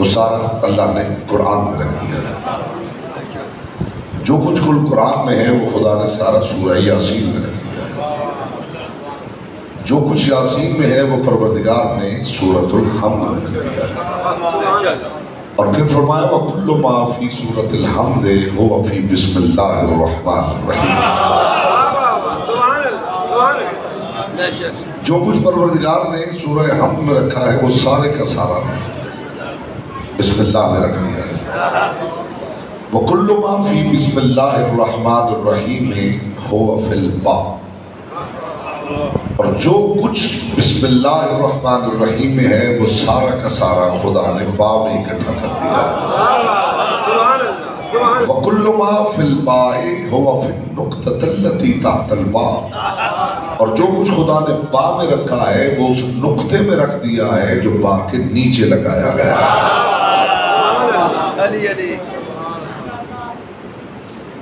वो सारा अल्लाह ने कुरान में रख दिया। जो कुछ कुल कुरान में है वो खुदा ने सारा सूरह यासीन में रख दिया। जो कुछ यासीन में है वो परवरदिगार ने सूरतुल हम्द में रख दिया। और फिर फरमाया वकुल्लु मा फी सूरतिल हम्द हुवा फी बिस्मिल्लाहिर रहमानिर रहीम। जो कुछ परवरदिगार ने सूरह हम्द में रखा है वो सारे का सारा बिस्मिल्लाह में रख दिया है। वकुल्लु मा फी बिस्मिल्लाहिर रहमानिर रहीम हुवा फिल बा। और जो कुछ बिस्मिल्लाहिर रहमानिर रहीम में है वो सारा का सारा खुदा ने बा में इकट्ठा कर दिया। वकुल्लु मा फिल बाए हुवा फिन नुक्ततिल्लती तहतल बा। और जो कुछ खुदा ने बा में रखा है वो उस नुक्ते में रख दिया है जो बा के नीचे लगाया गया है।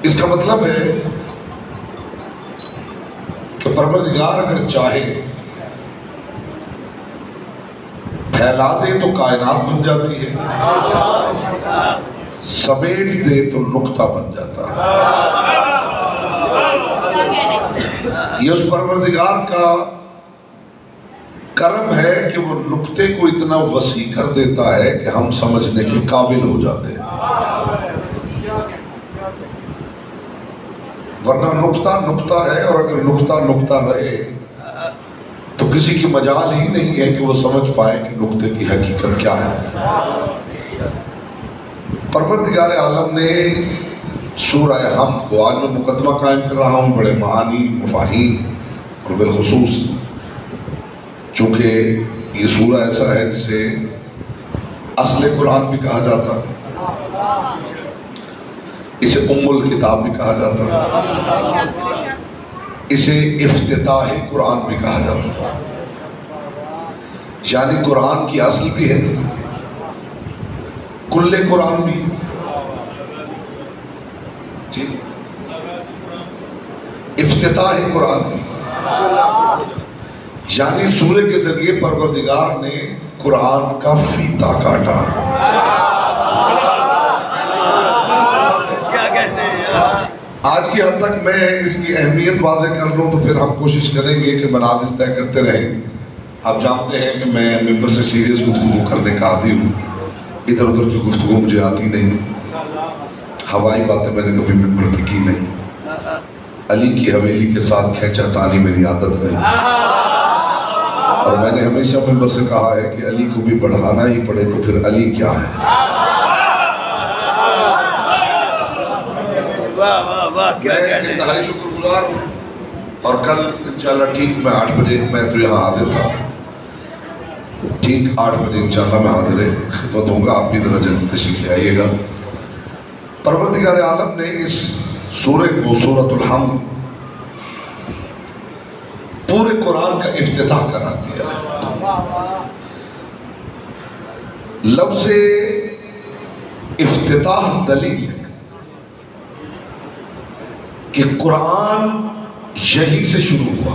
इसका मतलब है कि परवरदिगार अगर चाहे फैला दे तो कायनात बन जाती है, समेट दे तो नुक्ता बन जाता है। ये उस परवरदिगार का कर्म है कि वो नुक्ते को इतना वसी कर देता है कि हम समझने के काबिल हो जाते हैं। वरना नुक्ता नुक्ता है, और अगर नुक्ता नुक्ता रहे तो किसी की मजाल ही नहीं है कि वो समझ पाए कि नुक्ते की हकीकत क्या है। परवरदिगार आलम ने सूरह हम्द को, आज मैं मुकदमा कायम कर रहा हूँ, बड़े मानी मुफाहीम और बिलखुसूस चूँकि ये सूरह ऐसा है जिसे असले कुरान भी कहा जाता है, इसे उम्मुल किताब भी कहा जाता है, इसे इफ्तिताह कुरान भी कहा जाता है। यानी कुरान की असल भी है, कुल्ले कुरान भी जी, इफ्तिताह कुरान भी। यानी सूरह के जरिए परवरदिगार ने कुरान का फीता काटा। आज की हद तक मैं इसकी अहमियत वाज़ेह कर लूँ तो फिर हम कोशिश करेंगे कि मनाजिल तय करते रहें। आप जानते हैं कि मैं मेंबर से सीरियस गुफ्तगू करने का आदी हूँ, इधर उधर की गुफ्तगू मुझे आती नहीं, हवाई बातें मैंने कभी मेंबर पे की नहीं, अली की हवेली के साथ खींचातानी मेरी आदत नहीं। और मैंने हमेशा मेंबर से कहा है कि अली को भी बढ़ाना ही पड़े तो फिर अली क्या है। मैं शुक्रगुजार हूँ, और कल इंशाल्लाह ठीक मैं 8 बजे मैं तो यहाँ हाजिर था, ठीक 8 बजे इंशाल्लाह मैं हाजिर है खिदमत होगा। आप भी जरा जल्दी तशरीफ ले आइएगा। परवरदिगार आलम ने इस सूरह को सूरतुल हम्द पूरे कुरान का इफ्तिताह करा दिया। लफ्ज़ इफ्तिताह दलील है कि कुरान यहीं से शुरू हुआ।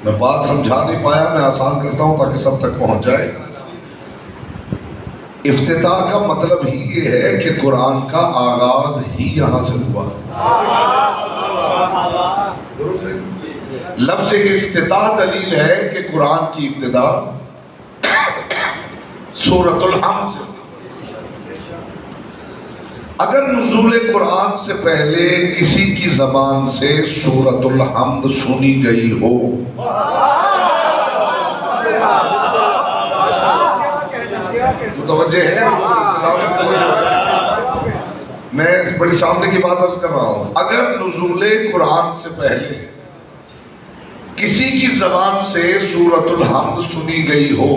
मैं बात समझा नहीं पाया, मैं आसान करता हूं ताकि सब तक पहुंच जाए। इफ्तिताह का मतलब ही ये है कि कुरान का आगाज ही यहां से हुआ। लफ्ज़ इफ्तिताह दलील है कि कुरान की इब्तिदा सूरतुल हम्द से। अगर नुज़ूल कुरान से पहले किसी की ज़बान से सूरतुल हम्द सुनी गई हो, मुतवज्जे है, मैं बड़ी सामने की बात अर्ज कर रहा हूं। अगर नुज़ूल कुरान से पहले किसी की ज़बान से सूरतुल हम्द सुनी गई हो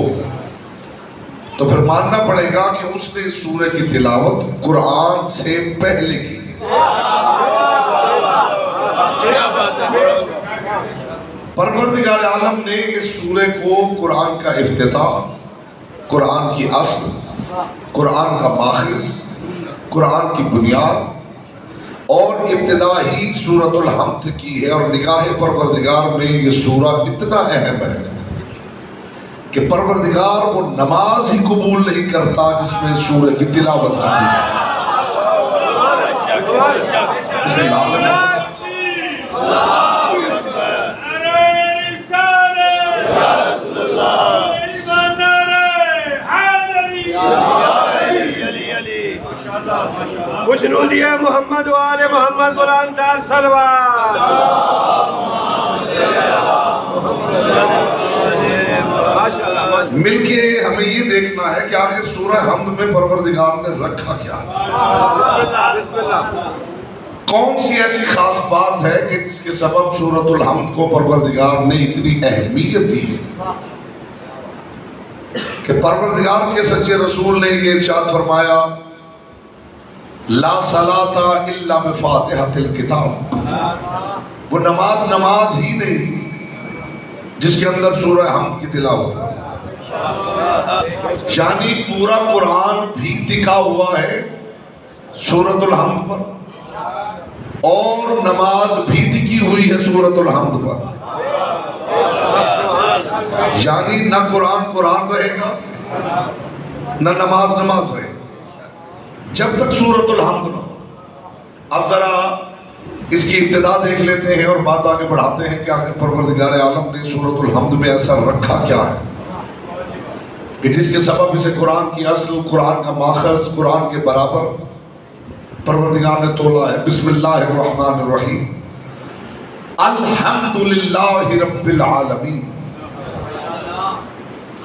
तो फिर मानना पड़ेगा कि उसने इस सूरह की तिलावत कुरान से पहले की। परवरदिगार आलम ने इस सूरह को कुरान का इफ्तिताह, कुरान की असल, कुरान का माखिज, कुरान की बुनियाद और इब्तिदा ही सूरतुल हम्द से की है। और निगाह परवरदिगार में ये सूरा इतना अहम है कि परवरदिगार वो नमाज ही कबूल नहीं करता जिसमें सूरह की तिलावत नहीं खुशनूदी है मोहम्मद वाले मोहम्मद बुलंदर सलवात। मिलके हमें ये देखना है कि आखिर सूरह हमद में परवरदिगार ने रखा क्या है। कौन सी ऐसी खास बात है कि जिसके सबब सूरतुल हमद को परवरदिगार ने इतनी अहमियत दी है कि परवरदिगार के सच्चे रसूल ने ये इरशाद फरमाया, ला सलाता इल्ला बिफातिहातिल किताब। वो नमाज ही नहीं जिसके अंदर सूरह हमद की तिलावत है। यानी पूरा कुरान भी टिका हुआ है सूरतुल हमद पर और नमाज भी टिकी हुई है सूरतुल हमद पर। यानी न कुरान रहेगा न नमाज रहेगा जब तक सूरतुल हमद न। अब जरा इसकी इब्तिदा देख लेते हैं और बात आगे बढ़ाते हैं कि आखिर परवरदिगार आलम ने सूरतुल हमद में ऐसा रखा क्या है कि जिसके सबब इसे कुरान की असल, कुरान का माखज, कुरान के बराबर परवरदिगार ने तोला है। बिस्मिल्लाहिर्रहमानिर्रहीम, अल्हम्दुलिल्लाहि रब्बिल आलमीन।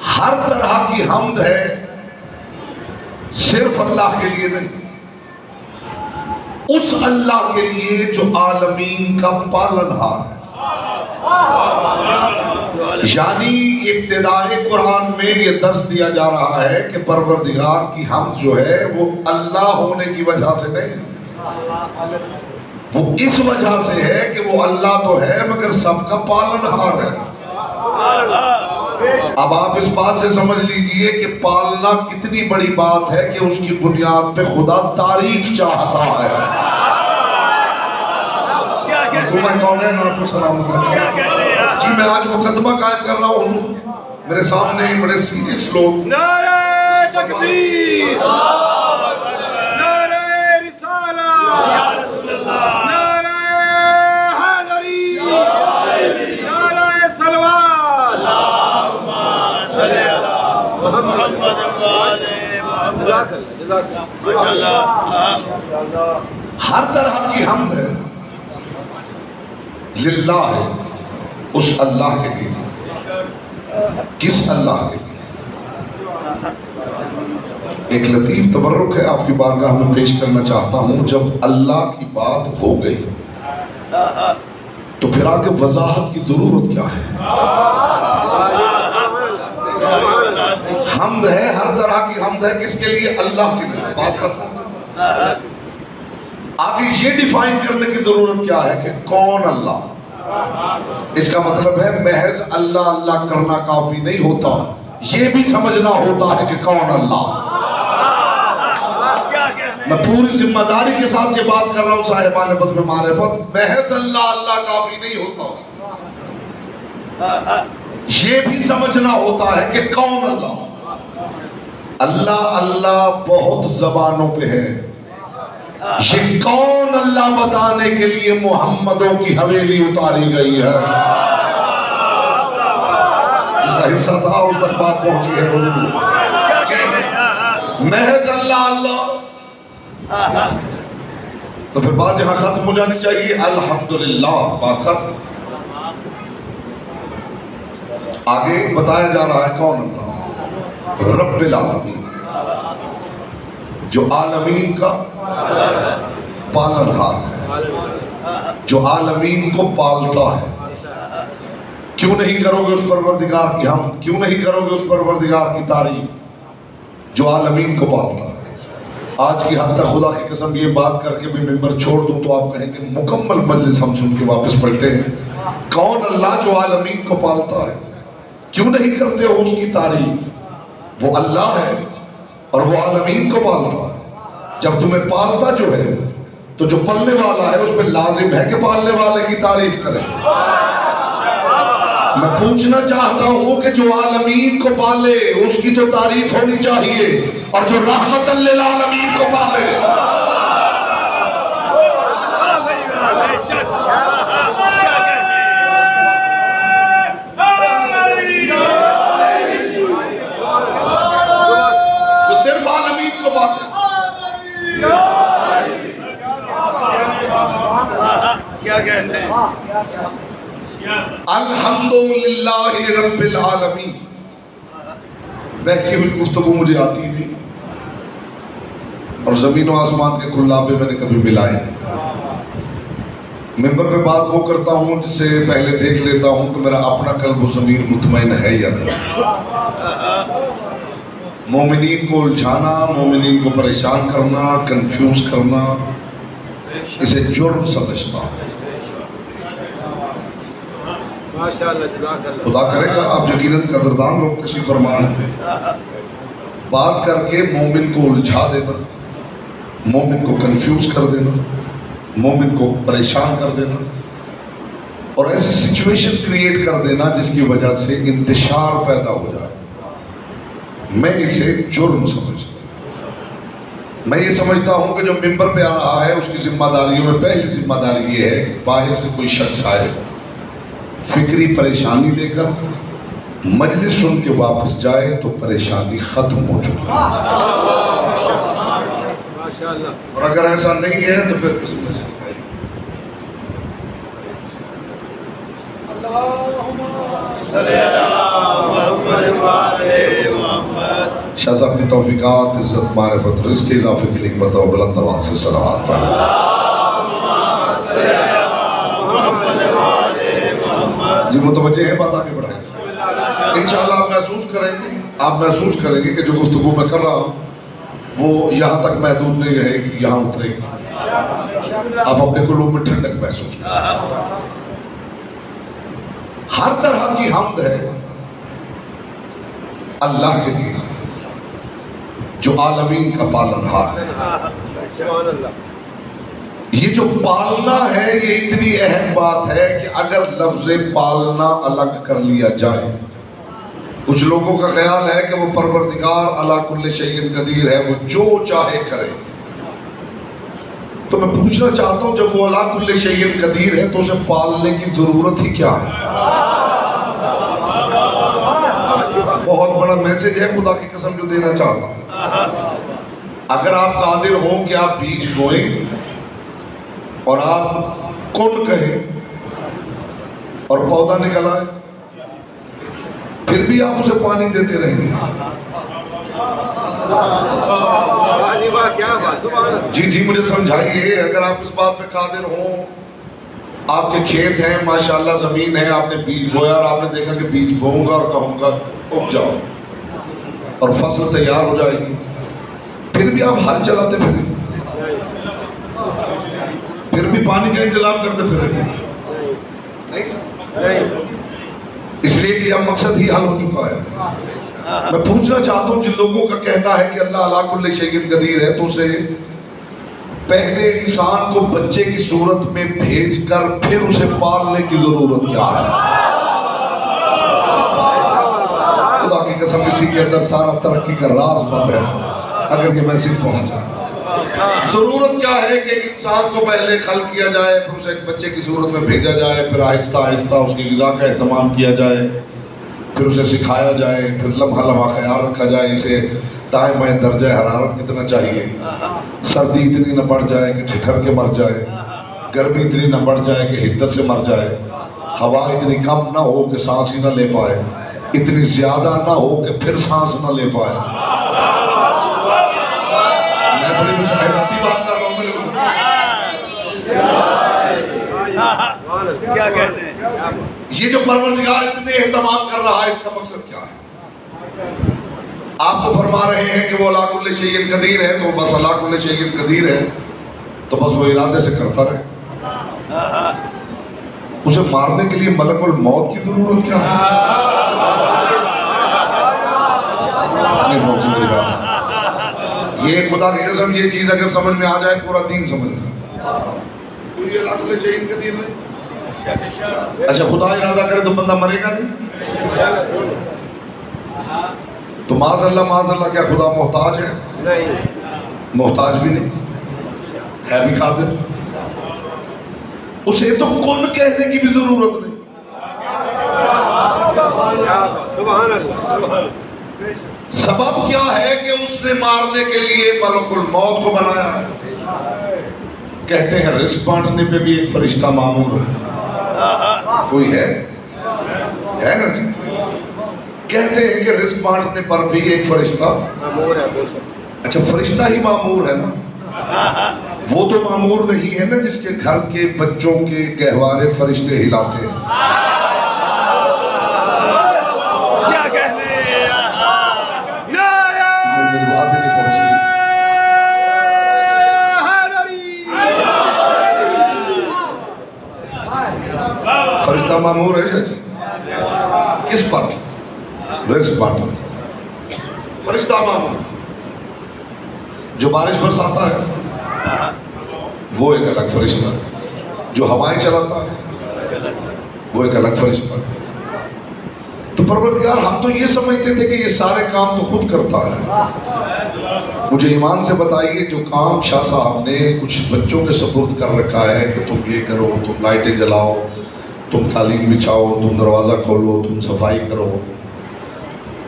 हर तरह की हमद है, सिर्फ अल्लाह के लिए नहीं, उस अल्लाह के लिए जो आलमीन का पालनहार है। यानी इब्तिदाए कुरान में ये दर्स दिया जा रहा है कि परवरदिगार की हमद जो है वो अल्लाह होने की वजह से नहीं, वो इस वजह से है कि वो अल्लाह तो है मगर सबका पालनहार है। अब आप इस बात से समझ लीजिए कि पालना कितनी बड़ी बात है कि उसकी बुनियाद पे खुदा तारीफ चाहता है। कौन है ना तो सलाम जी। मैं आज मुकदमा कायम कर रहा हूँ, मेरे सामने बड़े सीरियस लोग नारे तकबीर, नारे रिसालत, नारे हैदरी, नारे सलवात, हर तरह की हमद है लिल्लाह है, उस अल्लाह के लिए। किस अल्लाह के लिए? एक लतीफ तबर्रुक है आपकी बारगाह में पेश करना चाहता हूं। जब अल्लाह की बात हो गई तो फिर आगे वजाहत की जरूरत क्या है। हमद है, हर तरह की हमद है, किसके लिए? अल्लाह के लिए। बात खत्म। आगे ये डिफाइन करने की जरूरत क्या है कि कौन अल्लाह। इसका मतलब है महज अल्लाह अल्लाह करना काफी नहीं होता, ये भी समझना होता है कि कौन अल्लाह। मैं पूरी जिम्मेदारी के साथ ये बात कर रहा हूं साहिबान बद में मारिफत, महज अल्लाह अल्लाह काफी नहीं होता, ये भी समझना होता है कि कौन अल्लाह। अल्लाह अल्लाह बहुत जबानों पे है, ये कौन अल्लाह बताने के लिए मुहम्मदों की हवेली उतारी गई है। इसका हिस्सा था, उस तक बात पहुंची है। महज अल्लाह अल्लाह, तो फिर बात यहां खत्म हो जानी चाहिए। अल्हम्दुलिल्लाह, बात खत्म। आगे बताया जा रहा है कौन अल्लाह, रब्बिल आलमीन, जो आलमीन का पालनहार है, जो आलमीन को पालता है। क्यों नहीं करोगे उस परवरदिगार की हम, क्यों नहीं करोगे उस परवरदिगार की तारीफ जो आलमीन को पालता है। आज की हद तक खुदा की कसम ये बात करके भी मिंबर छोड़ दूं तो आप कहेंगे मुकम्मल मजलिस हम सुन के वापस पलटे हैं। कौन अल्लाह जो आलमीन को पालता है, क्यों नहीं करते हो उसकी तारीफ। वो अल्लाह है और वो आलमीन को पालता है। जब तुम्हें पालता जो है तो जो पलने वाला है उस पर लाजिम है कि पालने वाले की तारीफ करें। मैं पूछना चाहता हूं कि जो आलमीन को पाले उसकी तो तारीफ होनी चाहिए, और जो रहमतल लिल आलमीन को पाले तो सिर्फ आलमीन को पाले। क्या कहते हैं? अल्हम्दुलिल्लाहि रब्बिल आलमीन। बहकी हुई गुफ्तगू मुझे आती नहीं, और जमीन व आसमान के खुल्लाबे मैंने कभी मिलाए। मिंबर पे बात वो करता हूँ जिससे पहले देख लेता हूँ कि मेरा अपना कल्ब ज़मीर मुतमईन है या नहीं। मोमिनीन को उलझाना, मोमिनीन को परेशान करना, कंफ्यूज करना, इसे जुर्म समझता हूँ। खुदा करेगा आप यकीनन कदरदान लोग तशरीफ फरमा हैं। बात करके मोमिन को उलझा देना, मोमिन को कंफ्यूज कर देना, मोमिन को परेशान कर देना, और ऐसी सिचुएशन क्रिएट कर देना जिसकी वजह से इंतशार पैदा हो जाए, मैं इसे जुर्म समझता हूं। मैं ये समझता हूं कि जो मिंबर पे आ रहा है उसकी जिम्मेदारियों में पहली जिम्मेदारी ये है कि बाहर से कोई शख्स आए, फिक्री परेशानी लेकर मजलिस सुन के वापस जाए तो परेशानी खत्म हो चुकी है। और अगर ऐसा नहीं है तो फिर उसमें से शाह साहब की तौफीकात, इज्जत, मारिफत, रिज़्क़, इज़ाफ़े के लिए मरतबा बुलंद आवाज़ से सलावत पढ़ें। जी मुतवज्जे है, बात आगे बढ़ाएंगे इंशाअल्लाह। आप महसूस करेंगे कि जो गुफ्तगू मैं कर रहा हूँ वो यहाँ तक महदूद नहीं रहेगी, यहाँ उतरेगी। आप अपने कुलूब में ठंडक महसूस करेंगे। हर तरह की हम्द है अल्लाह के लिए जो आलमीन का पालनहार है। ये जो पालना है ये इतनी अहम बात है कि अगर लफ्ज़ पालना अलग कर लिया जाए, कुछ लोगों का ख्याल है कि वो परवरदिगार अला कुल्ले शैइन कदीर है, वो जो चाहे करे। तो मैं पूछना चाहता हूं जब वो अला कुल्ले शैइन कदीर है तो उसे पालने की जरूरत ही क्या है? बहुत बड़ा मैसेज है खुदा की कसम जो देना चाहता हूं। अगर आप कादिर हो कि आप बीज बोएं और आप कुन कहें और पौधा निकल आए, फिर भी आप उसे पानी देते रहेंगे। जी जी मुझे समझाइए, अगर आप इस बात पे कादिर हो, आपके खेत हैं माशाल्लाह, जमीन है, आपने बीज बोया और आपने देखा कि बीज बोऊंगा और कहूंगा उग जाओ और फसल तैयार हो जाएगी, फिर भी आप हल चलाते फिर भी पानी का इंतजाम करते फिरेंगे नहीं। इसलिए कि अब मकसद ही हल हो चुका है। मैं पूछना चाहता हूँ जिन लोगों का कहना है कि अल्लाह अला कुल्ले शैइन कदीर है, तो उसे पहले इंसान को बच्चे की सूरत में भेजकर फिर उसे पालने की जरूरत क्या है? खुदा की कसम इसी के अंदर सारा तरक्की का राज बंद है। अगर ये मैसेज पहुंच जाए, जरूरत क्या है कि इंसान को पहले खल किया जाए, फिर उसे एक बच्चे की सूरत में भेजा जाए, फिर आहिस्ता आहिस्ता उसकी ग़िज़ा का एहतमाम किया जाए, फिर उसे सिखाया जाए, फिर लम्हा लम्हा ख्याल रखा जाए इसे दाएं बाएं दर्जा हरारत कितना चाहिए, सर्दी इतनी न बढ़ जाए कि ठिठर के मर जाए, गर्मी इतनी न बढ़ जाए कि हिद्दत से मर जाए, हवा इतनी कम ना हो कि सांस ही न ले पाए, इतनी ज्यादा ना हो कि फिर सांस न ले पाए। मैं बड़ी मुशाहिदाती बात कर रहा हूँ। क्या कहते हैं? ये जो परवरदिगार इतने एहतमाम कर रहा है, इसका मकसद क्या है? आप तो फरमा रहे हैं कि वो अला कुल्ले शैइन कदीर है, तो बस अला कुल्ले शैइन कदीर है तो बस वो इरादे से करता रहे। उसे मारने के लिए मलकुल मौत की जरूरत क्या है? ये खुदा की कसम ये चीज अगर समझ में आ जाए पूरा दीन समझ में। तो ये अला कुल्ले शैइन कदीर है। अच्छा, खुदा इरादा करे तो बंदा मरेगा नहीं? तो माज़अल्लाह क्या खुदा मोहताज है? नहीं, मोहताज भी नहीं है, भी कादिर। उसे तो कौन कहने की भी जरूरत नहीं। सुभान अल्लाह, सुभान। सबब क्या है कि उसने मारने के लिए मलकुल मौत को बनाया है। कहते हैं रिस्क बांटने पे भी एक फरिश्ता मामूर है। कोई है ना जी? कहते हैं कि रिस्क बांटने पर भी एक फरिश्ता मामूर है। अच्छा, फरिश्ता ही मामूर है ना? वो तो मामूर नहीं है ना जिसके घर के बच्चों के गहवारे फरिश्ते हिलाते हैं। क्या कहने? मेरी बात ही नहीं पहुंची। फरिश्ता मामूर है जी। किस पर? रिस्क बांटने। फरिश्ता मामूर जो बारिश बरसाता है वो एक अलग फरिश्ता, जो हवाएं चलाता है वो एक अलग फरिश्ता। तो परवरदिगार, हम तो ये समझते थे कि ये सारे काम तो खुद करता है। मुझे ईमान से बताइए, जो काम शाह साहब ने कुछ बच्चों के सुपुर्द कर रखा है कि तुम ये करो, तुम लाइटें जलाओ, तुम कालीन बिछाओ, तुम दरवाज़ा खोलो, तुम सफाई करो।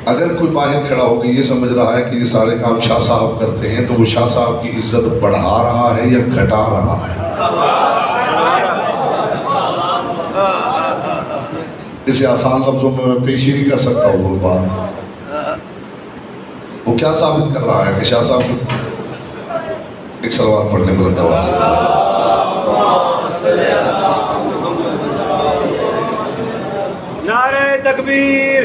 अगर कोई बाहर खड़ा होकर ये समझ रहा है कि ये सारे काम शाह साहब करते हैं, तो वो शाह साहब की इज्जत बढ़ा रहा है या घटा रहा है? इसे आसान लफ्जों में मैं पेश ही नहीं कर सकता हूँ। वो बात वो क्या साबित कर रहा है कि शाह साहब एक सलवात पढ़ने बुलंद आवाज से। नारे तकबीर,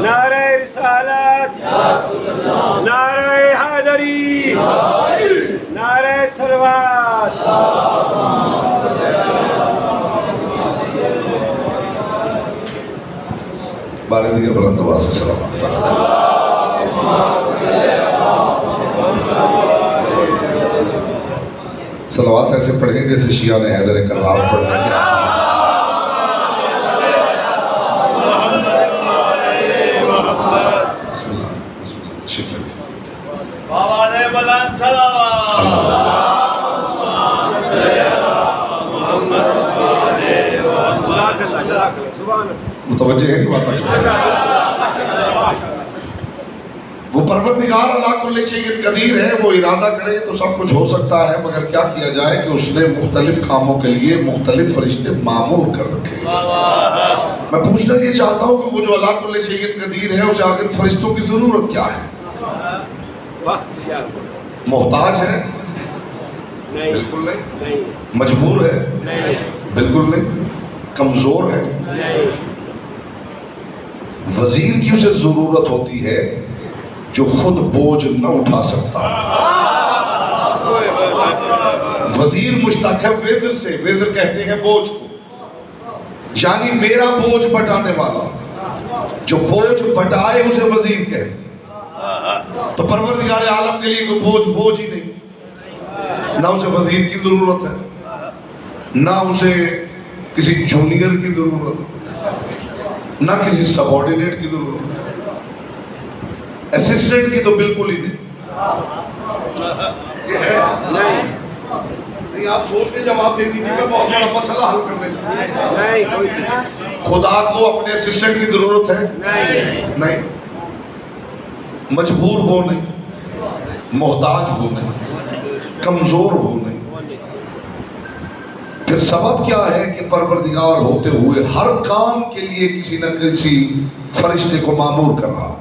नारे रिसालत, नारे हैदरी, नारे सलवात। बारे दिया बुलंद आवाज से सलावत। सलवात ऐसे पढ़ें जैसे शिया ने हैदर कर्रार पढ़ने की। मुतवज्जे है कि बात वो परवरदिगार अल्लाह कुल्ले शैइन कदीर है। वो इरादा करे तो सब कुछ हो सकता है, मगर क्या किया जाए कि उसने मुख्तलिफ कामों के लिए मुख्तलिफ फरिश्ते मामूर कर रखे। मैं पूछना ये चाहता हूँ कि वो जो अल्लाह कुल्ले शैइन कदीर है, उसे आखिर फरिश्तों की जरूरत क्या है? मोहताज है? बिल्कुल नहीं। मजबूर है? बिल्कुल नहीं। कमजोर है? वजीर की उसे जरूरत होती है जो खुद बोझ न उठा सकता। वजीर मुश्ताक है वेज़र से। वेज़र कहते हैं बोझ को, यानी मेरा बोझ बटाने वाला। जो बोझ बटाए उसे वजीर कहते। तो परवरदिगार आलम के लिए कोई बोझ ही नहीं। ना उसे वजीर की जरूरत है, ना उसे किसी जूनियर की जरूरत, ना किसी सबऑर्डिनेट की जरूरत, असिस्टेंट की तो बिल्कुल ही नहीं। ये है नहीं, आप सोच के जवाब दे दीजिए, मैं बहुत बड़ा मसला हल करने नहीं। कोई चीज खुदा को अपने असिस्टेंट की जरूरत है? नहीं। मजबूर हो नहीं, मोहताज हो नहीं, कमजोर हो नहीं। फिर सबब क्या है कि परवरदिगार होते हुए हर काम के लिए किसी न किसी फरिश्ते को मामूर कर रहा।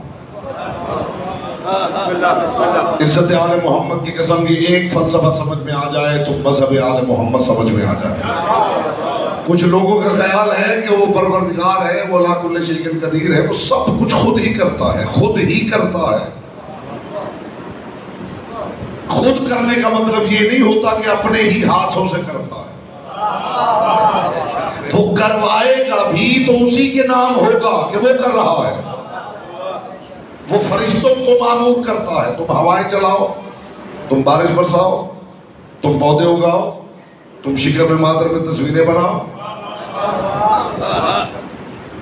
इज्जत आले मोहम्मद की कसम, ये एक फलसफा समझ में आ जाए तो मजहब आले मोहम्मद समझ में आ जाए। कुछ लोगों का ख्याल है कि वो परवरदिगार है, वो अल्लाह कुल्ले शैइन कदीर है, वो सब कुछ खुद ही करता है। खुद ही करता है। खुद करने का मतलब ये नहीं होता कि अपने ही हाथों से करता है। वो करवाएगा भी तो उसी के नाम होगा कि वो कर रहा है। वो फरिश्तों को मामूर करता है। तुम हवाएं चलाओ, तुम बारिश बरसाओ, तुम पौधे उगाओ, तुम शिकम मादर में तस्वीरें बनाओ।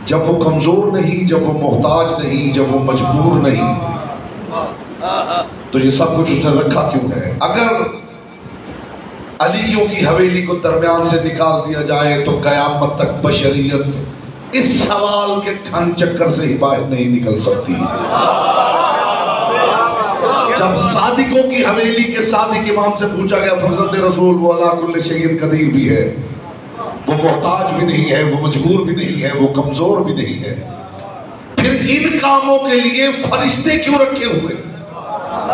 जब वो कमजोर नहीं, जब वो मोहताज नहीं, जब वो मजबूर नहीं, तो ये सब कुछ उसने रखा क्यों है? अगर अलियों की हवेली को दरमियान से निकाल दिया जाए तो कयामत तक बशरियत इस सवाल के घन चक्कर से ही बाहर नहीं निकल सकती। जब सादिकों की हवेली के सादिक इमाम से पूछा गया फर्जंद रसूल वो अला कुल्ल शैइन कदीर भी है, वो मोहताज भी नहीं है, वो मजबूर भी नहीं है, वो कमजोर भी नहीं है, फिर इन कामों के लिए फरिश्ते क्यों रखे हुए?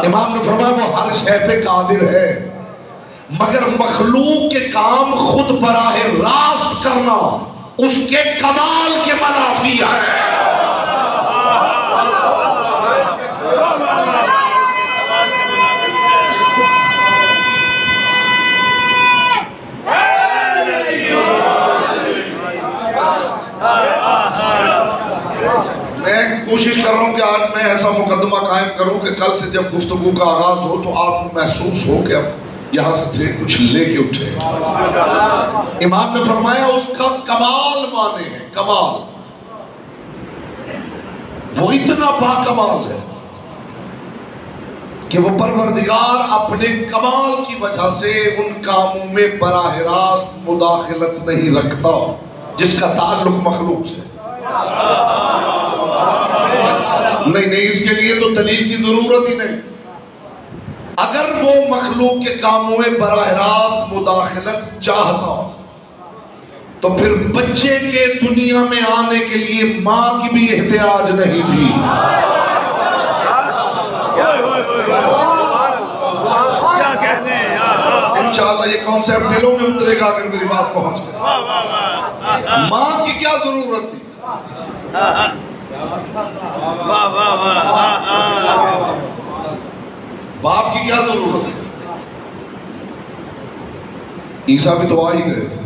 इमाम ने फरमाया वो हर शय पे कादिर है, मगर मखलूक के काम खुद बराह रास्त करना उसके कमाल के मनाफी है। मैं कोशिश कर रहा हूं कि आज मैं ऐसा मुकदमा कायम करूं कि कल से जब गुफ्तगू का आगाज हो तो आपको महसूस हो कि अब यहां से कुछ लेके उठे। इमाम ने फरमाया उसका कमाल माने हैं, कमाल, वो इतना बाकमाल है कि वो परवरदिगार अपने कमाल की वजह से उन कामों में बराह रास्त मुदाखलत नहीं रखता जिसका ताल्लुक मखलूक से। नहीं, इसके लिए तो दलील की जरूरत ही नहीं। अगर वो मखलूक के कामों में बराह रास्त मुदाखलत चाहता तो फिर बच्चे के दुनिया में आने के लिए मां की भी एहतियाज नहीं थी। क्या कहते हैं? इंशाअल्लाह ये कॉन्सेप्ट दिलों में उतरेगा अगर मेरी बात पहुंच गई। मां की क्या जरूरत थी? बाप की क्या जरूरत है? ईसा भी तो आ ही गए थे।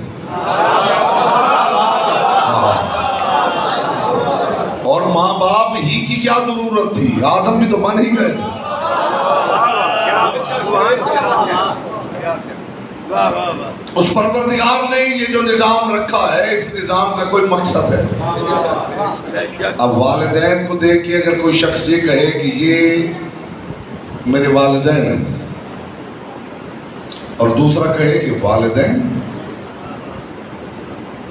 और माँ बाप ही की क्या जरूरत थी? आदम भी तो बन ही गए थे। उस परवरदिगार ने ये जो निजाम रखा है, इस निजाम का कोई मकसद है। अब वालिदैन को देख के अगर कोई शख्स ये कहे कि ये मेरे वालिदैन हैं, और दूसरा कहे कि वालिदैन,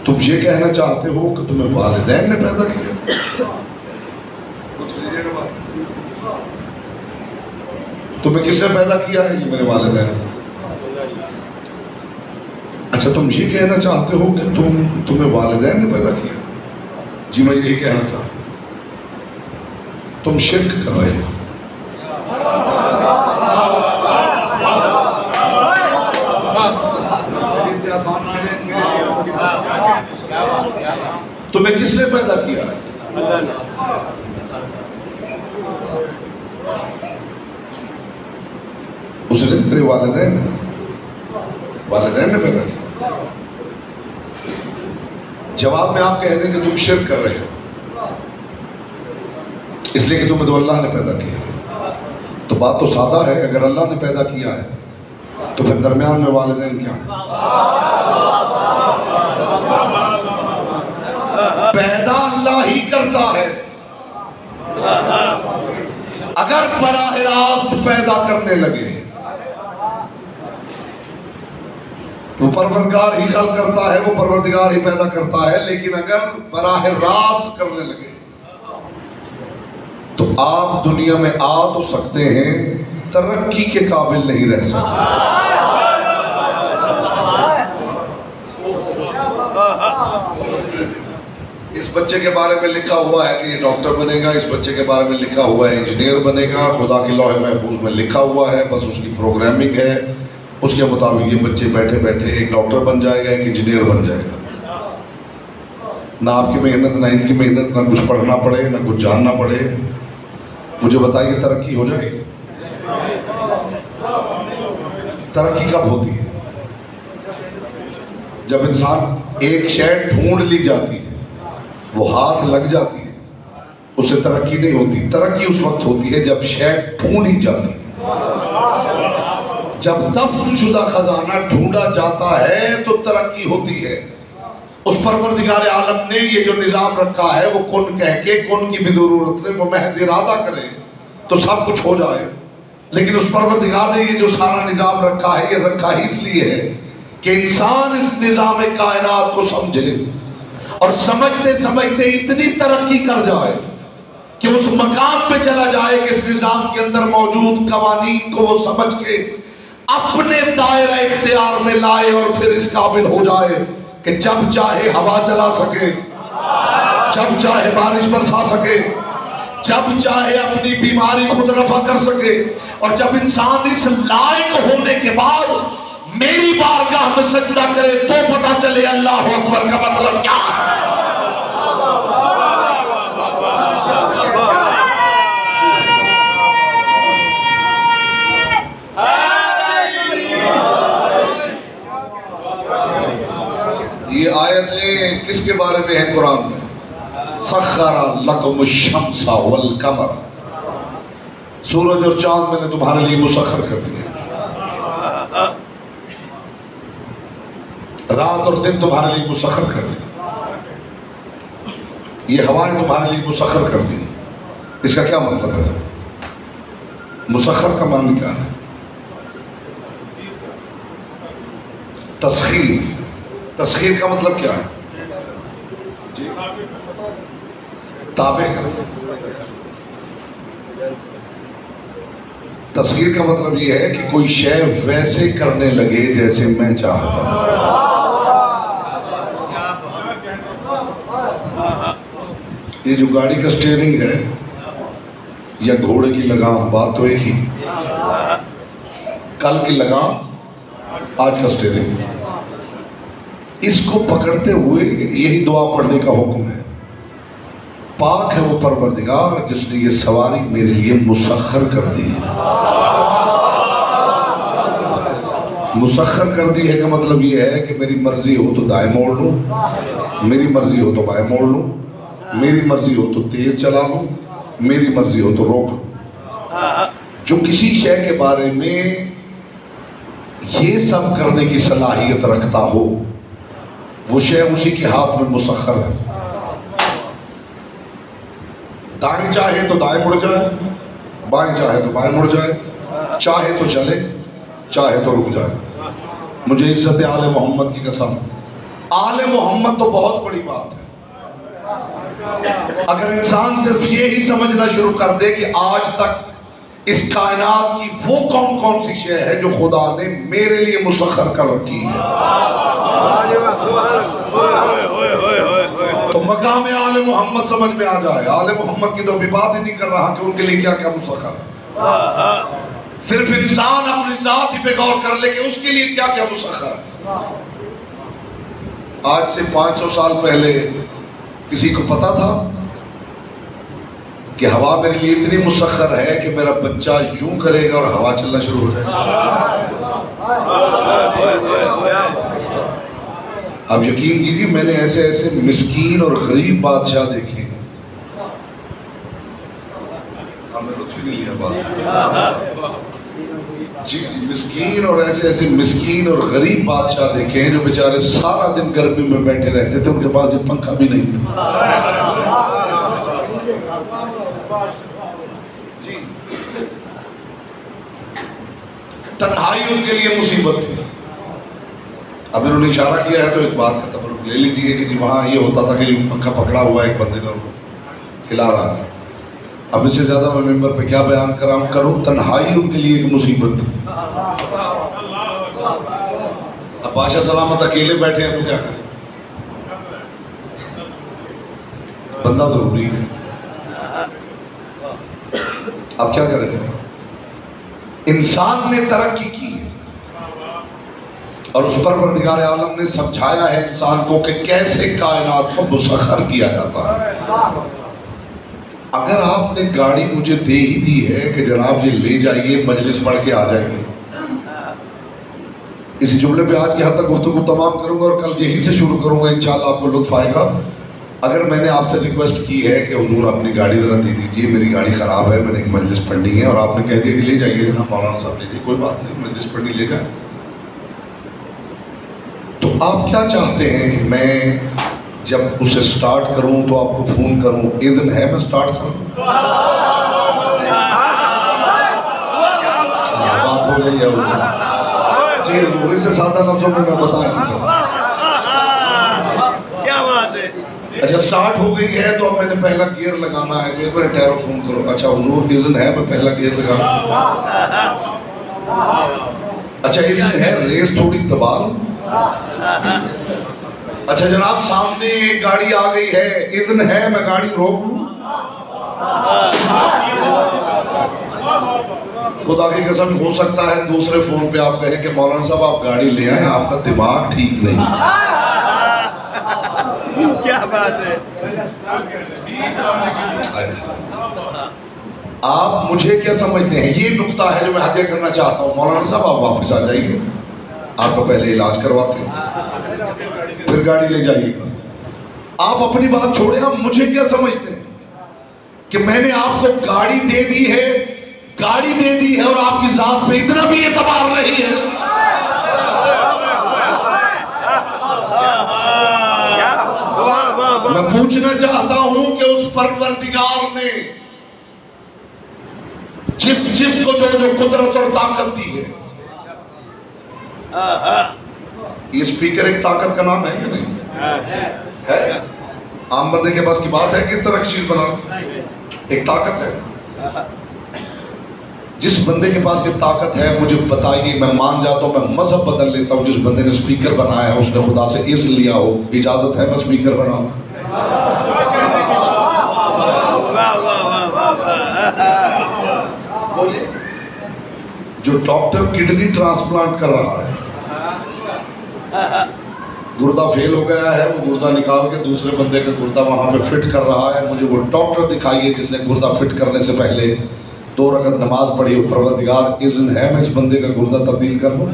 तुम ये कहना चाहते हो कि तुम्हें वालिदैन ने पैदा किया? तुम्हें किसने पैदा किया है? ये मेरे वालिदैन। अच्छा, तुम ये कहना चाहते हो कि तुम्हें वालिदैन ने पैदा किया? जी मैं ये कहना चाहता, तुम शिर्क कर रहे हो। तुम्हें किसने पैदा किया है? उसने तेरे वालिदैन ने पैदा किया। जवाब में आप कह दें कि तुम शिर्क कर रहे हो इसलिए कि तुम्हें तो अल्लाह ने पैदा किया। तो बात तो सादा है, अगर अल्लाह ने पैदा किया है तो फिर दरमियान में वालिदैन क्या है? पैदा अल्लाह ही करता है। अगर बराह रास्त पैदा करने लगे वो परवरदिगार ही खल करता है, वो परवरदिगार ही पैदा करता है। लेकिन अगर बराह रास्त करने लगे तो आप दुनिया में आ तो सकते हैं, तरक्की के काबिल नहीं रह सकते। इस बच्चे के बारे में लिखा हुआ है कि ये डॉक्टर बनेगा, इस बच्चे के बारे में लिखा हुआ है इंजीनियर बनेगा, खुदा की लौह महफूज में लिखा हुआ है, बस उसकी प्रोग्रामिंग है, उसके मुताबिक ये बच्चे बैठे बैठे एक डॉक्टर बन जाएगा, एक इंजीनियर बन जाएगा। ना आपकी मेहनत, ना इनकी मेहनत, ना कुछ पढ़ना पड़े, ना कुछ जानना पड़े। मुझे बताइए तरक्की हो जाएगी? तरक्की कब होती है? जब इंसान एक शय ढूंढ ली जाती है, वो हाथ लग जाती है, उससे तरक्की नहीं होती। तरक्की उस वक्त होती है जब शय ढूंढी जाती है। जब दफन शुदा खजाना ढूंढा जाता है तो तरक्की होती है। उस परवरदिगार आलम ने ये जो निजाम रखा है वो कुन कह के, कुन की भी जरूरत नहीं, वो महज इरादा करे तो सब कुछ हो जाए। लेकिन उस परवरदिगार ने ये जो सारा निजाम रखा है, ये रखा ही इसलिए है कि इंसान इस निजाम कायनात को समझे और समझते समझते इतनी तरक्की कर जाए कि उस मकाम पे चला जाए कि इस निजाम के अंदर मौजूद कवानीन को वो समझ के अपने दायरा इख्तियार में लाए और फिर इस काबिल हो जाए कि जब चाहे हवा चला सके, जब चाहे बारिश बरसा सके, जब चाहे अपनी बीमारी खुद रफा कर सके। और जब इंसान इस लायक होने के बाद मेरी बारगाह में सजदा करे तो पता चले अल्लाह अकबर का मतलब क्या है। ये आयतें किसके बारे में है कुरान में? सख्खरा लकुम शम्सा वल कमर, सूरज और चांद मैंने तुम्हारे लिए मुसख्खर कर दिए, रात और दिन तुम्हारे लिए मुसख्खर कर दी, ये हवाएं तुम्हारे लिए मुसख्खर कर दी। इसका क्या मतलब है? मुसख्खर का मानी क्या है? तस्खीर। तस्खीर का मतलब क्या है? ताबे कर। तस्खीर का मतलब ये है कि कोई शय वैसे करने लगे जैसे मैं चाहता हूं। ये जो गाड़ी का स्टीयरिंग है या घोड़े की लगाम, बात तो एक ही। कल की लगाम, आज का स्टीयरिंग। इसको पकड़ते हुए यही दुआ पढ़ने का हुक्म है। पाक है वो परवरदिगार जिसने ये सवारी मेरे लिए मुसख्खर कर दी है। मुसख्खर कर दी है का मतलब ये है कि मेरी मर्जी हो तो दाएं मोड़ लूं, मेरी मर्जी हो तो बाएं मोड़ लूं, मेरी मर्जी हो तो तेज चला लूं, मेरी मर्जी हो तो रोक लूं। जो किसी शय के बारे में ये सब करने की सलाहियत रखता हो वो शय उसी के हाथ में मुसख्खर है। दाएं चाहे तो दाएं मुड़ जाए, बाएं चाहे तो बाएं मुड़ जाए, चाहे तो चले, चाहे तो रुक जाए। मुझे इज्जत आले मोहम्मद की कसम, आले मोहम्मद तो बहुत बड़ी बात है। अगर इंसान सिर्फ ये ही समझना शुरू कर दे कि आज तक इस कायनात की वो कौन कौन सी शय है जो खुदा ने मेरे लिए मुसख्खर कर रखी है, तो मकाम आले मोहम्मद समझ में आ जाए। आले मोहम्मद की तो अभी बात ही नहीं कर रहा कि उनके लिए क्या क्या मुसख्खर है। सिर्फ इंसान अपनी जात ही पे गौर कर ले कि उसके लिए क्या क्या मुसख्खर है। आज से 500 साल पहले किसी को पता था कि हवा मेरे लिए इतनी मुसख्खर है कि मेरा बच्चा यूं करेगा और हवा चलना शुरू हो जाएगा? अब यकीन कीजिए मैंने ऐसे ऐसे मिस्कीन और गरीब बादशाह देखे। हमने लुत्फ नहीं लिया बात। जी जी, मिस्कीन और ऐसे ऐसे मिस्कीन और गरीब बादशाह देखे हैं जो बेचारे सारा दिन गर्मी में बैठे रहते थे, उनके पास ये पंखा भी नहीं था। जी, तन्हाई उनके लिए मुसीबत थी। अब इन्होंने इशारा किया है तो एक बात का तबरुक ले लीजिए कि जी वहाँ ये होता था कि पंखा पकड़ा हुआ एक बंदे ने हिला रहा है। अब इससे ज्यादा मैं मेंबर पे क्या बयान करूं। तन्हाई उनके लिए एक मुसीबत थी। अब बादशाह सलामत अकेले बैठे हैं तो क्या करें, बंदा जरूरी है। अब क्या करें? इंसान ने तरक्की की और उस परवरदिगार आलम ने समझाया है इंसान को कि कैसे कायनात को मुसख्खर किया जाता है। अगर आपने गाड़ी मुझे दे ही दी है कि जनाब ये ले जाइए, मजलिस पढ़ के आ जाएंगे, इस जुमले पे आज की हद तक गुफ्तगू तमाम करूंगा और कल यहीं से शुरू करूंगा, इंशाअल्लाह आपको लुत्फ आएगा। अगर मैंने आपसे रिक्वेस्ट की है कि हुजूर अपनी गाड़ी ज़रा दे दीजिए, मेरी गाड़ी ख़राब है, मैंने एक मजलिस पढ़नी है, और आपने कह दिया कि ले जाइए ना मौलाना साहब, ले जाइए, कोई बात नहीं, मजलिस पढ़नी ले जाए, तो आप क्या चाहते हैं कि मैं जब उसे स्टार्ट करूं तो आपको फ़ोन करूं, इज़्न है मैं स्टार्ट करूं? बात हो गई है जी हुजूर, इससे सादा लफ्ज़ों में मैं बता नहीं सकता। क्या बात है। अच्छा स्टार्ट हो गई है तो अब मैंने पहला गियर लगाना है, जो मेरे टैरो फोन करो, अच्छा हुजूर इज़्न है मैं पहला गियर लगा, अच्छा इज़्न है रेस थोड़ी दबा लूं, अच्छा जनाब सामने एक गाड़ी आ गई है, इज़्न है मैं गाड़ी रोक लूं? खुदा की कसम हो सकता है दूसरे फोन पे आप कहें कि मौलाना साहब आप गाड़ी ले आए, आपका दिमाग ठीक नहीं। क्या बात है। आप मुझे क्या समझते हैं, ये नुक्ता है जो मैं हत्या करना चाहता हूँ। मौलाना साहब आप वापस आ जाइए, आपका पहले इलाज करवाते हैं फिर गाड़ी ले जाइएगा। आप अपनी बात छोड़े, आप मुझे क्या समझते हैं कि मैंने आपको गाड़ी दे दी है, गाड़ी दे दी है और आपकी जात पे इतना भी एतबार नहीं है। मैं पूछना चाहता हूं कि उस परवरदिगार ने जिस को जो कुदरत और ताकत दी है, ये स्पीकर एक ताकत का नाम है कि नहीं है? आम बंदे के पास की बात है किस तरह की चीज बना, एक ताकत है। जिस बंदे के पास ये ताकत है मुझे बताइए, मैं मान जाता हूं, मैं मजहब बदल लेता हूं, जिस बंदे ने स्पीकर बनाया है उसने खुदा से इज़्न लिया हो, इजाजत है मैं स्पीकर बनाऊं? जो डॉक्टर किडनी ट्रांसप्लांट कर रहा है, गुर्दा फेल हो गया है, वो गुर्दा निकाल के दूसरे बंदे का गुर्दा वहां पे फिट कर रहा है, मुझे वो डॉक्टर दिखाइए जिसने गुर्दा फिट करने से पहले 2 रकत नमाज पढ़ी हो। परवरदिगार इज़्न है मैं इस बंदे का गुर्दा तब्दील कर लूं?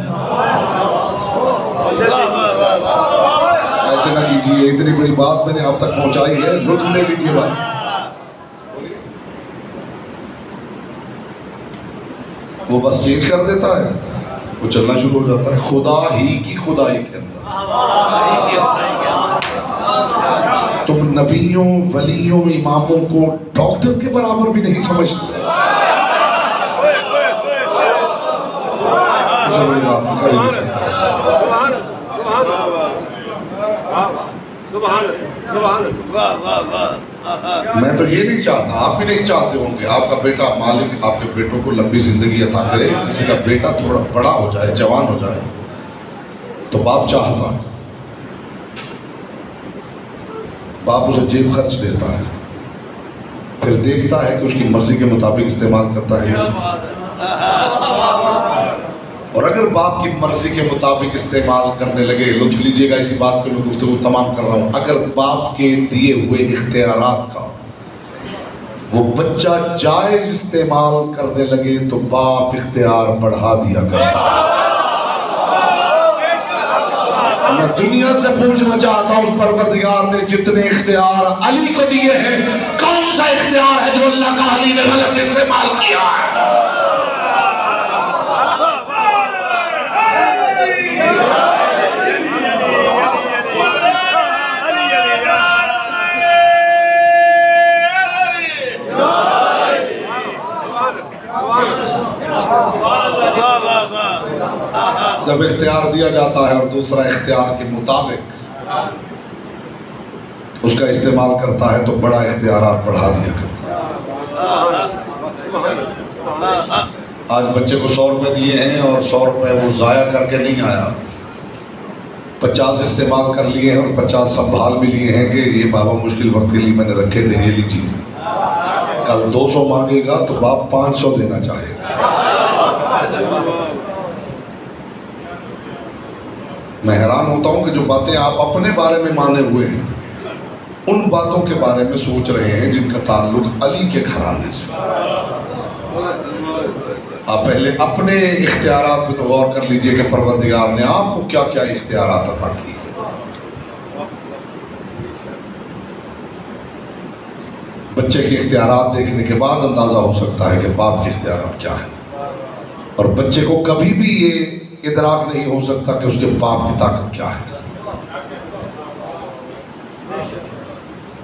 ऐसे ना कीजिए, इतनी बड़ी बात मैंने आप तक पहुंचाई है, लुत्फ ले लीजिए बात। वो बस चेंज कर देता है, वो चलना शुरू हो जाता है, खुदा ही की खुदाई के अंदर। तुम नबियों, वलियों, इमामों को डॉक्टर के बराबर भी नहीं समझते। मैं तो ये नहीं चाहता, आप भी नहीं चाहते होंगे, आपका बेटा, मालिक आपके बेटों को लंबी जिंदगी अता करे, किसी का बेटा थोड़ा बड़ा हो जाए, जवान हो जाए, तो बाप चाहता है, बाप उसे जेब खर्च देता है, फिर देखता है कि उसकी मर्जी के मुताबिक इस्तेमाल करता है। और अगर बाप की मर्जी के मुताबिक इस्तेमाल करने लगे, लुत्फ लीजिएगा इसी बात पे मैं गुफ्तगू तमाम कर रहा हूँ, अगर बाप के दिए हुए इख्तियारात का वो बच्चा जायज इस्तेमाल करने लगे तो बाप इख्तियार बढ़ा दिया करता। मैं दुनिया से पूछना चाहता हूँ, उस परवरदिगार ने जितने इख्तियार अली को दिए हैं, कौन सा इख्तियार है जो अल्लाह का अली ने गलत इस्तेमाल किया है? जब इख्तियार दिया जाता है और दूसरा इख्तियार के मुताबिक उसका इस्तेमाल करता है तो बड़ा इख्तियारात बढ़ा दिया करता है। आज बच्चे को 100 रुपये दिए हैं और 100 रुपये वो ज़ाया करके नहीं आया, 50 इस्तेमाल कर लिए हैं और 50 संभाल भी लिए हैं कि ये बाबा मुश्किल वक्त के लिए मैंने रखे थे, ये लीजिए। कल 200 मांगेगा तो बाप 500 देना चाहेगा। मैं हैरान होता हूं कि जो बातें आप अपने बारे में माने हुए हैं, उन बातों के बारे में सोच रहे हैं जिनका ताल्लुक अली के घराने से। आप पहले अपने इख्तियारात पे तो गौर कर लीजिए कि परवरदिगार ने आपको क्या क्या इख्तियारात अता किए। बच्चे के इख्तियारात देखने के बाद अंदाज़ा हो सकता है कि बाप के इख्तियारात क्या है। और बच्चे को कभी भी ये इदराक नहीं हो सकता कि उसके बाप की ताकत क्या है।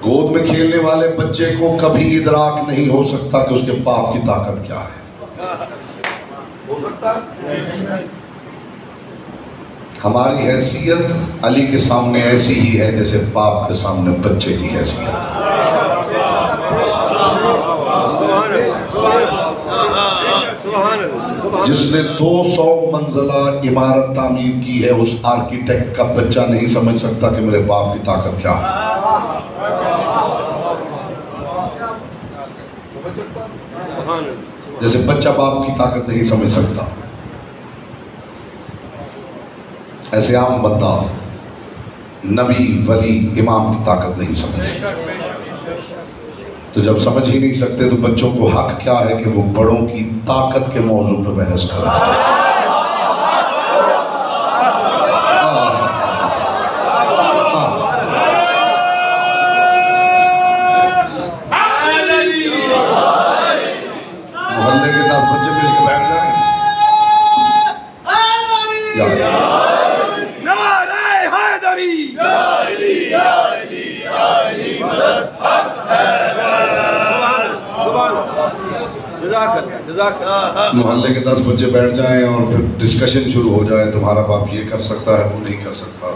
गोद में खेलने वाले बच्चे को कभी इदराक नहीं हो सकता कि उसके बाप की ताकत क्या है। हो सकता है? हमारी हैसियत अली के सामने ऐसी ही है जैसे बाप के सामने बच्चे की हैसियत। जिसने 200 मंजिला इमारत तामीर की है, उस आर्किटेक्ट का बच्चा नहीं समझ सकता कि मेरे बाप की ताकत क्या है। जैसे बच्चा बाप की ताकत नहीं समझ सकता, ऐसे आम बंदा नबी वली इमाम की ताकत नहीं समझ सकता। तो जब समझ ही नहीं सकते तो बच्चों को हक क्या है कि वो बड़ों की ताकत के मौजू पर बहस करें। मोहल्ले के 10 बच्चे मिल के बैठ जाएं। मोहल्ले के 10 बच्चे बैठ जाएं और फिर डिस्कशन शुरू हो जाए, तुम्हारा बाप ये कर सकता है वो नहीं कर सकता,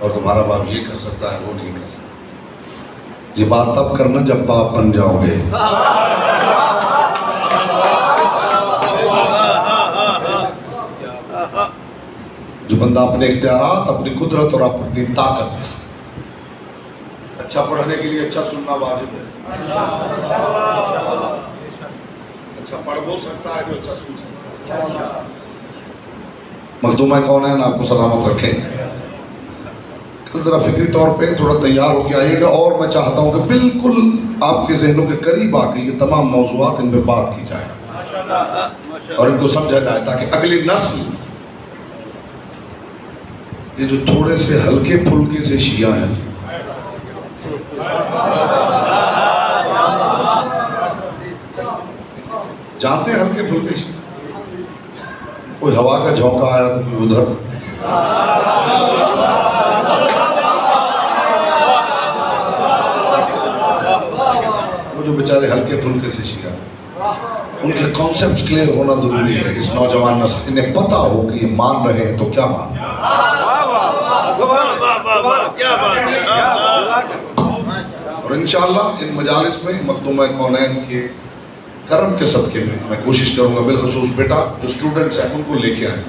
और तुम्हारा बाप ये कर सकता है वो नहीं कर सकता। ये बात तब करना जब बाप बन जाओगे। जो बंदा अपने इख्तियारात, अपनी कुदरत और अपनी ताकत, अच्छा पढ़ने के लिए अच्छा सुनना वाजिब है, अच्छा पढ़ हो सकता है जो अच्छा सुन सकता है। मखदूमा कौन है ना, आपको सलामत रखे। कल जरा फिक्री तौर पे थोड़ा तैयार होकर आइएगा, और मैं चाहता हूँ कि बिल्कुल आपके जहनों के करीब आके ये तमाम मौज़ूआत इन पर बात की जाए और इनको समझा जाए, ताकि अगली नस्ल, ये जो थोड़े से हल्के फुल्के से शिया हैं, जानते हैं हल्के फुल्के से, कोई हवा का झोंका आया तो कोई उधर, वो जो बेचारे हल्के फुल्के से शिया, उनके कॉन्सेप्ट क्लियर होना जरूरी है। इस नौजवान नस्ल इन्हें पता हो कि ये मान रहे हैं तो क्या मान रहे हैं। और इंशाअल्लाह इन मजालिस में मखदूमा कौनैन के करम के सदके में मैं कोशिश करूंगा, बिलखसूस बेटा जो स्टूडेंट्स हैं उनको लेके आए,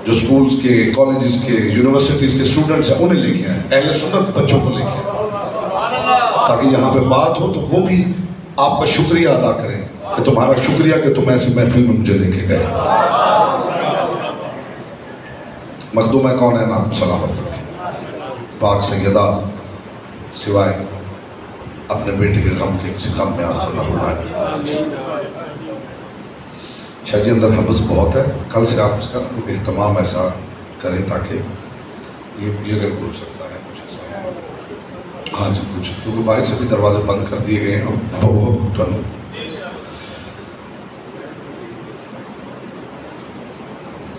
जो स्कूल्स के, कॉलेजेस के, यूनिवर्सिटीज के स्टूडेंट्स हैं उन्हें लेके आए, अहले सुन्नत बच्चों को लेके आए, ताकि यहाँ पे बात हो तो वो भी आपका शुक्रिया अदा करें कि तुम्हारा शुक्रिया कि तुम ऐसी महफिल में मुझे लेके गए। मखदूमा कौनैन आपको सलामत रखे। पाक सैयदा सिवाय अपने बेटे के गम के किसी गम में आपको न बुलाए। शायद अंदर हबस बहुत है, कल से आप इसका एहतमाम ऐसा करें ताकि ये अगर खुल सकता है कुछ ऐसा। हाँ जी कुछ, क्योंकि बाहर से भी दरवाजे बंद कर दिए गए हैं और बहुत ठंड।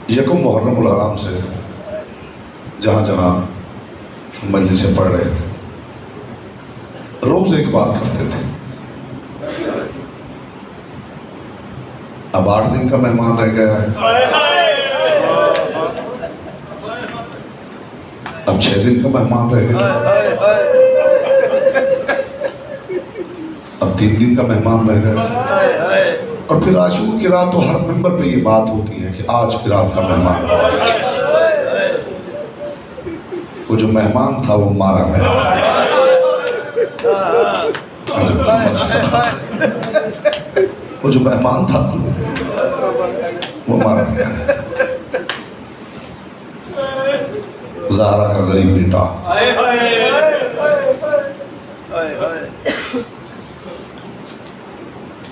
यकम मुहर्रम उल हराम से जहाँ जहाँ मजलिसें पढ़ रहे थे, रोज एक बात करते थे, अब 8 दिन का मेहमान रह गया है, अब 6 दिन का मेहमान रह गया, अब 3 दिन का मेहमान रह गया, और फिर आशूर की रात तो हर मेंबर पे ये बात होती है कि आज की रात का मेहमान, वो जो मेहमान था वो मारा गया। वो जो मेहमान था वो मारा गया। ज़हरा का गरीब बेटा,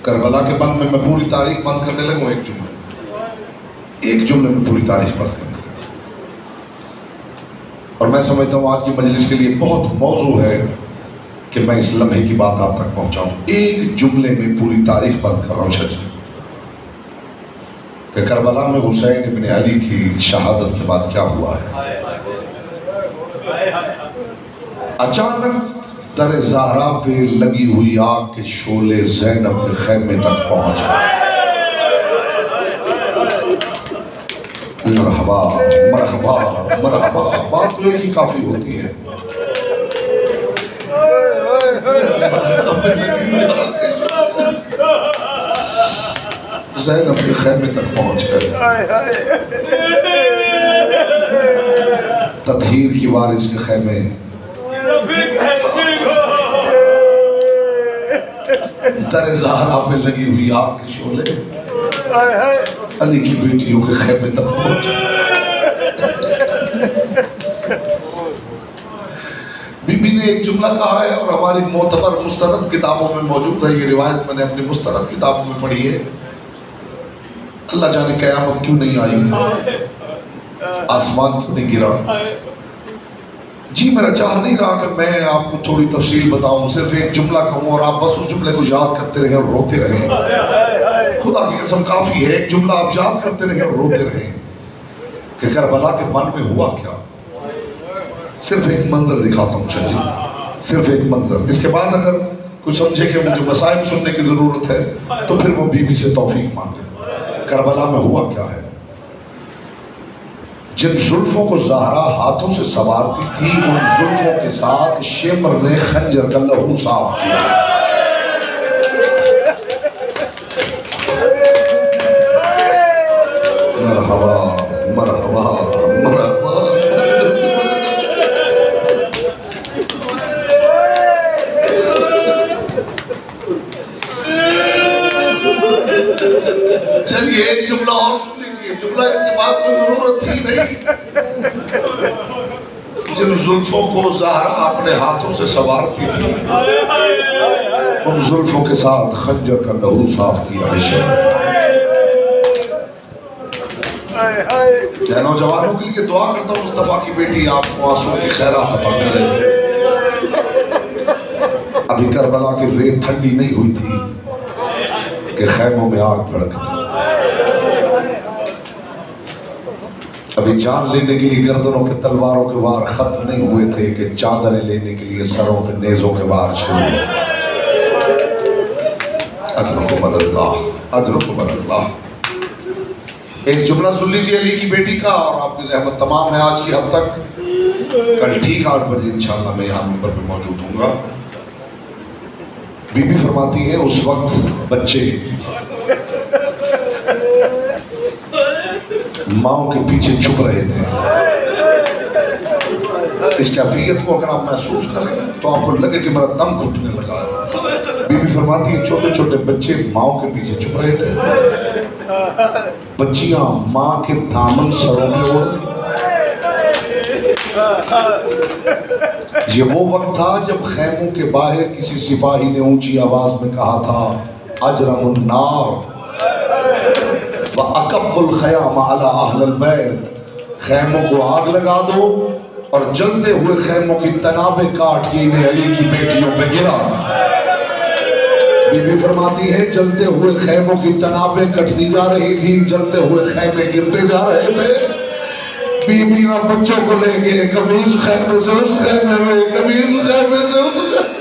करबला के बंद में मैं पूरी तारीख बंद करने लगूं, एक जुमले में पूरी तारीख बंद करने, और मैं समझता हूँ आज की मजलिस के लिए बहुत मौजू है कि मैं इस लम्हे की बात आप तक पहुंचाऊं। एक जुमले में पूरी तारीख बंद कर रहा हूं शाह कि करबला में हुसैन इब्न अली की शहादत के बाद क्या हुआ है। अचानक दर ज़हरा पे लगी हुई आग के शोले ज़ैनब के खैमे तक पहुंच गए। मरहबा मरहबा मरहबा, बात तो एक ही काफी होती है। ज़ैनब के खैमे तक पहुंच गए। तत्हीर की वारिस के खैमे, दर ज़हरा पे लगी हुई आग के शोले अली की बेटियों के खैमे तक पहुंचे। बीबी ने एक जुमला कहा है और हमारी मोतबर मुस्तरद किताबों में मौजूद है। ये रिवायत मैंने अपनी मुस्तरद किताबों में पढ़ी है। अल्लाह जाने क़यामत क्यों नहीं आई, आसमान क्यों नहीं गिरा। जी मेरा चाह नहीं रहा कि मैं आपको थोड़ी तफसील बताऊं, सिर्फ एक जुमला कहूं और आप बस उस जुमले को याद करते रहें और रोते रहें। खुदा की कसम काफी है, एक जुमला आप याद करते रहें और रोते रहें कि करबला के मन में हुआ क्या। सिर्फ एक मंजर दिखाता हूँ शाह जी, सिर्फ एक मंजर। इसके बाद अगर कुछ समझे कि मुझे मसाइब सुनने की जरूरत है तो फिर वो बीबी से तौफीक मांगे। करबला में हुआ क्या है। जिन जुल्फों को ज़हरा हाथों से संवारती थी, उन जुल्फों के साथ शेमर ने खंजर का लहू साफ किया। मरहबा मरहबा मरहबा। चलिए एक जुमला और सुन लीजिए, जुमला इसके बाद कोई जरूरत थी नहीं। जिन जुल्फों को ज़हरा अपने हाथों से संवारती थी, उन जुल्फों के साथ खंजर का लहू साफ किया। क्या नौजवानों के लिए दुआ करता हूँ, मुस्तफा की बेटी आपको आंसू की खैरात अता करे। अभी करबला की रेत ठंडी नहीं हुई थी कि खैमों में आग भड़क गई। अभी जान लेने के लिए गर्दनों के तलवारों के वार खत्म नहीं हुए थे कि चादरें लेने के लिए सरों पे नेजों के वार शुरू हुए। अजरुकुम अल्लाह, अजरुकुम अल्लाह। एक जुमला सुन लीजिए अली की बेटी का और आपकी ज़हमत तमाम है आज की हद तक। कल ठीक 8 बजे इंशाअल्लाह मैं यहाँ मिंबर पे मौजूद हूँगा। बीबी फरमाती है उस वक्त बच्चे माओ के पीछे छुप रहे थे। इस कैफियत को अगर आप महसूस करें तो आपको लगे कि मेरा दम घुटने लगा है। बीबी फरमाती है छोटे छोटे बच्चे माओ के पीछे छुप रहे थे। बच्चियां माँ के दामन सरों पे ओढ़। ये वो वक्त था जब खैमों के बाहर किसी सिपाही ने ऊंची आवाज में कहा था, अजरमुन नार व अकब्बुल खयाम अला अहलल बैत। खैमों को आग लगा दो और जलते हुए खैमों की तनाबे काट के इन्हें अली की बेटियों पे गिरा। बीबी फरमाती है जलते हुए खैमों की तनाबे कटती जा रही थी, जलते हुए खैमे गिरते जा रहे थे। बीबियां बच्चों को लेके कभी इस खैमे से उस खैमे में, कभी इस खैमे से उस खैमे।